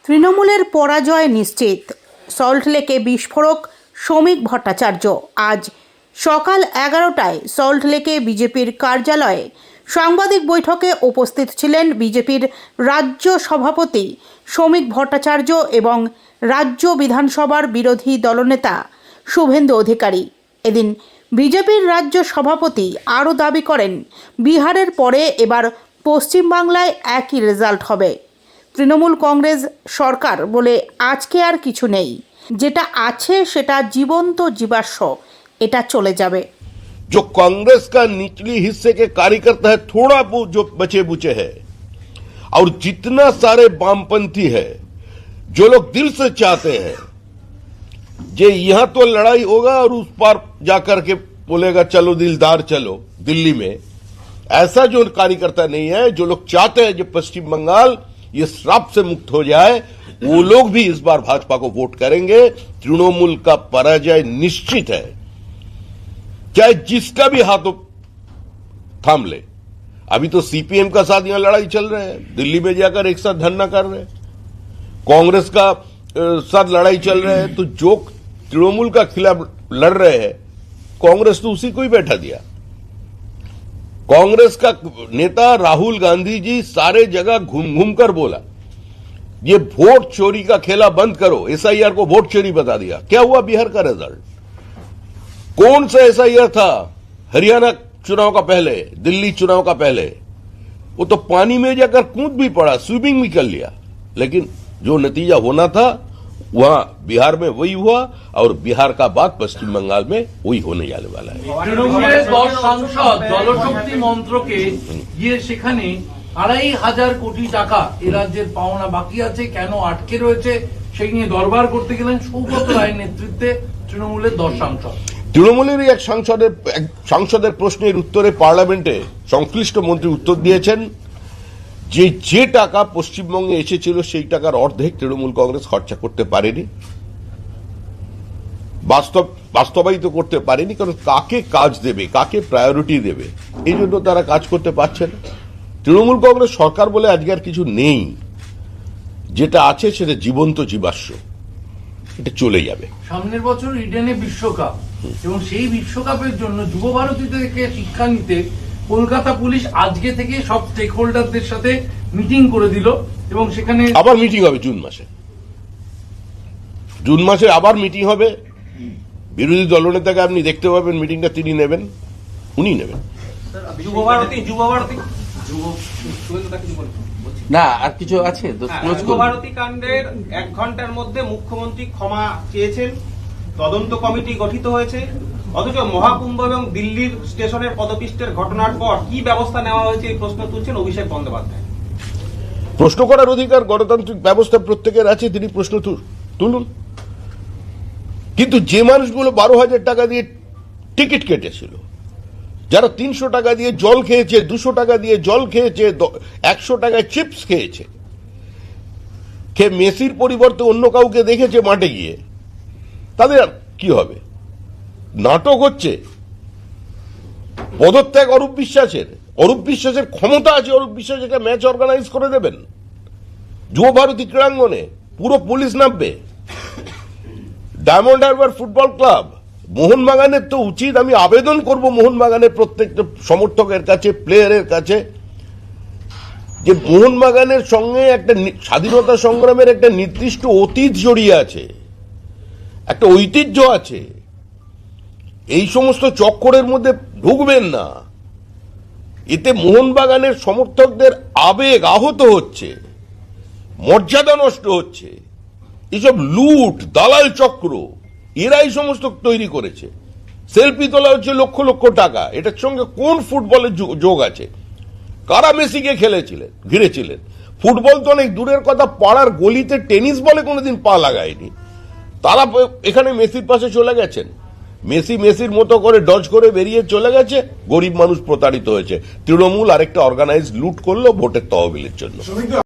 তৃণমূলের পরাজয় নিশ্চিত। সল্টলেকে বিস্ফোরক শ্রমিক ভট্টাচার্য। আজ সকাল 11টায় সল্টলেকে বিজেপির কার্যালয়ে সাংবাদিক বৈঠকে উপস্থিত ছিলেন বিজেপির রাজ্য সভাপতি শ্রমিক ভট্টাচার্য এবং রাজ্য বিধানসভার বিরোধী দলনেতা শুভেন্দু অধিকারী। এদিন বিজেপির রাজ্য সভাপতি আরও দাবি করেন, বিহারের পরে এবার পশ্চিমবাংলায় একই রেজাল্ট হবে। তৃণমূল কংগ্রেস সরকার বলে আজকে আর কিছু নেই, যেটা আছে সেটা জীবন্ত জীবাশ্ম, এটা চলে যাবে। जो कांग्रेस का निचली हिस्से के कार्यकर्ता है, थोड़ा बहुत जो बचे बुचे है, और जितना सारे वामपंथी है जो लोग दिल से चाहते हैं जे यहां तो लड़ाई होगा और उस पार जाकर के बोलेगा चलो दिलदार चलो दिल्ली में, ऐसा जो कार्यकर्ता नहीं है। जो लोग चाहते हैं जो पश्चिम बंगाल ये श्राप से मुक्त हो जाए, वो लोग भी इस बार भाजपा को वोट करेंगे। तृणमूल का पराजय निश्चित है, चाहे जिसका भी हाथों थाम ले। अभी तो सीपीएम का साथ यहां लड़ाई चल रहे हैं, दिल्ली में जाकर एक साथ धरना कर रहे हैं, कांग्रेस का साथ लड़ाई चल रहे हैं। तो जो तृणमूल का खिलाफ लड़ रहे हैं, कांग्रेस तो उसी को ही बैठा दिया। कांग्रेस का नेता राहुल गांधी जी सारे जगह घूम घूम कर बोला ये वोट चोरी का खेला बंद करो, एसआईआर को वोट चोरी बता दिया। क्या हुआ बिहार का रिजल्ट? कौन सा एसआईआर था? हरियाणा चुनाव का पहले, दिल्ली चुनाव का पहले, वो तो पानी में जाकर कूद भी पड़ा, स्विमिंग भी कर लिया। लेकिन जो नतीजा होना था वहां बिहार में वही हुआ, और बिहार का बाद पश्चिम बंगाल में वही होने जाने वाला है। তৃণমূলের 10 সাংসদ জলশক্তি মন্ত্রকে গিয়ে সেখানে 2,500 কোটি টাকা এ রাজ্যের পাওনা বাকি আছে, কেন আটকে রয়েছে সেই নিয়ে দরবার করতে গেলেন সৌগত রায়ের নেতৃত্বে তৃণমূলের 10 সাংসদ। তৃণমূলের এক সাংসদের প্রশ্নের উত্তরে পার্লামেন্টে সংশ্লিষ্ট মন্ত্রী উত্তর দিয়েছেন যে টাকা পশ্চিমবঙ্গে এসেছিল সেই টাকার অর্ধেক তৃণমূল কংগ্রেস খরচা করতে পারেনি, বাস্তবায়িত করতে পারেনি। কারণ কাকে কাজ দেবে, কাকে প্রায়োরিটি দেবে, এই জন্য তারা কাজ করতে পারছে না। তৃণমূল কংগ্রেস সরকার বলে আজকে আর কিছু নেই, যেটা আছে সেটা জীবন্ত জীবাশ্ম, এটা চলে যাবে। সামনের বছর ইডেনে বিশ্বকাপ, এবং সেই বিশ্বকাপের জন্য যুবভারতী থেকে শিক্ষা নিতে কলকাতা পুলিশ আজকে থেকে সব স্টেক হোল্ডারদের সাথে মিটিং করে দিল, এবং সেখানে আবার মিটিং হবে জুন মাসে আবার মিটিং হবে। বিরোধী দলনেতাকে আপনি দেখতে পাবেন, মিটিংটা তিনি নেবেন, উনি নেবেন। না আর কিছু আছে? যুবভারতী কাণ্ডের 1 ঘন্টার মধ্যে মুখ্যমন্ত্রী ক্ষমা চেয়েছেন, তদন্ত কমিটি গঠিত হয়েছে, অথচ মহাকুম্ভ এবং দিল্লির স্টেশনের পদপিষ্টের ঘটনার পর কি ব্যবস্থা নেওয়া হয়েছে এই প্রশ্ন তুলছেন অভিষেক বন্দ্যোপাধ্যায়। প্রশ্ন করার অধিকার গণতান্ত্রিক ব্যবস্থা প্রত্যেকের আছে, তিনি প্রশ্ন তুলুন। কিন্তু যে মানুষগুলো 12,000 টাকা দিয়ে টিকিট কেটেছিল, যারা 300 টাকা দিয়ে জল খেয়েছে, 200 টাকা দিয়ে জল খেয়েছে, 100 টাকায় চিপস খেয়েছে, মেসির পরিবর্তে অন্য কাউকে দেখেছে মাঠে গিয়ে, তাদের আর কি হবে? নাটক হচ্ছে। পদত্যাগ অরূপ বিশ্বাসের ক্ষমতা আছে, অরূপ বিশ্বাস একটা ম্যাচ অর্গানাইজ করে দেবেন যুবভারতী ক্রীড়াঙ্গনে, পুরো পুলিশ নামবে। ডায়মন্ড হারবার ফুটবল ক্লাব, মোহনবাগানের তো উচিত, আমি আবেদন করব মোহনবাগানের প্রত্যেকটা সমর্থকের কাছে, প্লেয়ারের কাছে, যে মোহনবাগানের সঙ্গে একটা স্বাধীনতা সংগ্রামের একটা নির্দিষ্ট অতীত জড়িয়ে আছে, একটা ঐতিহ্য আছে। এই সমস্ত চক্করের মধ্যে ঢুকবেন না, এতে মোহনবাগানের সমর্থকদের আবেগ আহত হচ্ছে, মর্যাদা নষ্ট হচ্ছে। এসব লুট দালাল চক্র এরাই সমস্ত তৈরি করেছে। সেলফি তোলা হচ্ছে লক্ষ লক্ষ টাকা, এটার সঙ্গে কোন ফুটবলের যোগ আছে? কারা মেসিকে ঘিরেছিলেন? ফুটবল তো অনেক দূরের কথা, পাড়ার গলিতে টেনিস বলে কোনোদিন পা লাগায়নি, তারা এখানে মেসির পাশে চলে গেছেন। মেসির মতো করে ডজ করে বেরিয়ে চলে গেছে, গরিব মানুষ প্রতারিত হয়েছে। তৃণমূল আরেকটা অর্গানাইজ লুট করলো ভোটের তহবিলের জন্য।